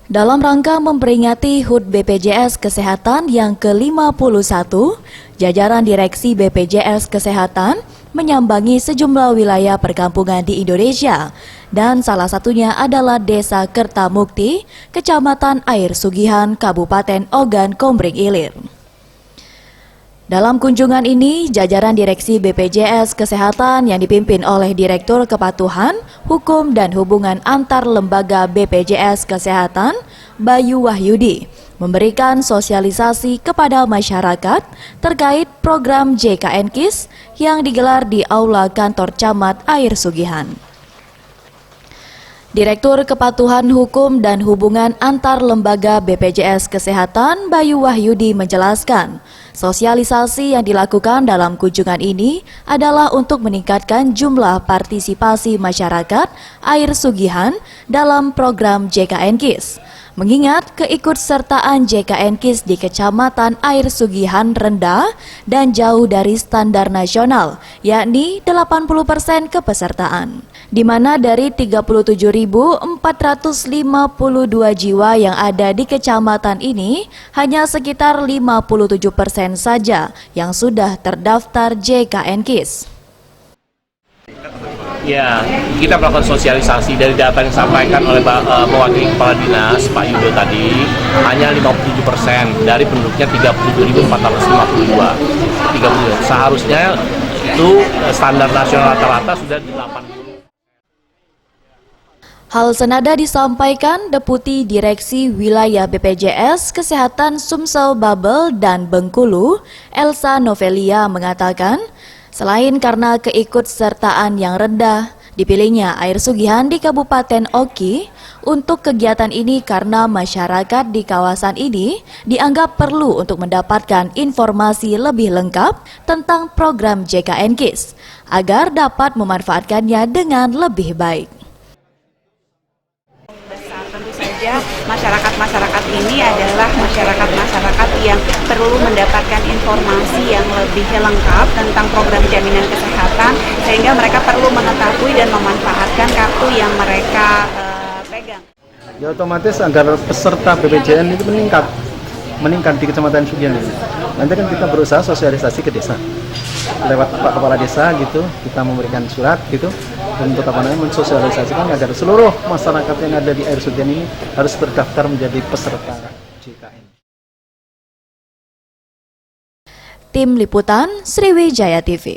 Dalam rangka memperingati HUT BPJS Kesehatan yang ke-51, jajaran Direksi BPJS Kesehatan menyambangi sejumlah wilayah perkampungan di Indonesia, dan salah satunya adalah Desa Kertamukti, Kecamatan Air Sugihan, Kabupaten Ogan Komering Ilir. Dalam kunjungan ini, jajaran Direksi BPJS Kesehatan yang dipimpin oleh Direktur Kepatuhan, Hukum dan Hubungan Antar Lembaga BPJS Kesehatan, Bayu Wahyudi, memberikan sosialisasi kepada masyarakat terkait program JKN KIS yang digelar di Aula Kantor Camat Air Sugihan. Direktur Kepatuhan Hukum dan Hubungan Antar Lembaga BPJS Kesehatan Bayu Wahyudi menjelaskan, sosialisasi yang dilakukan dalam kunjungan ini adalah untuk meningkatkan jumlah partisipasi masyarakat Air Sugihan dalam program JKN KIS. Mengingat keikutsertaan JKN KIS di Kecamatan Air Sugihan rendah dan jauh dari standar nasional, yakni 80% kepesertaan, di mana dari 37.452 jiwa yang ada di kecamatan ini, hanya sekitar 57% saja yang sudah terdaftar JKN KIS. Ya, kita melakukan sosialisasi dari data yang disampaikan oleh mewakili Kepala Dinas Pak Yudo tadi, hanya 57% dari penduduknya 37.452. Seharusnya itu standar nasional rata-rata sudah di 80. Hal senada disampaikan Deputi Direksi Wilayah BPJS Kesehatan Sumsel Babel dan Bengkulu, Elsa Novelia mengatakan, selain karena keikutsertaan yang rendah, dipilihnya Air Sugihan di Kabupaten Oki untuk kegiatan ini karena masyarakat di kawasan ini dianggap perlu untuk mendapatkan informasi lebih lengkap tentang program JKN KIS agar dapat memanfaatkannya dengan lebih baik. Tentu saja masyarakat ini adalah masyarakat yang perlu mendapatkan informasi yang lebih lengkap tentang program jaminan kesehatan, sehingga mereka perlu mengetahui dan memanfaatkan kartu yang mereka pegang. Ya otomatis agar peserta BPJN itu meningkat di Kecamatan Sugihan ini. Nanti kan kita berusaha sosialisasi ke desa lewat Pak Kepala Desa gitu, kita memberikan surat gitu untuk mensosialisasikan agar seluruh masyarakat yang ada di Air Sugihan ini harus terdaftar menjadi peserta JKN. Tim Liputan Sriwijaya TV.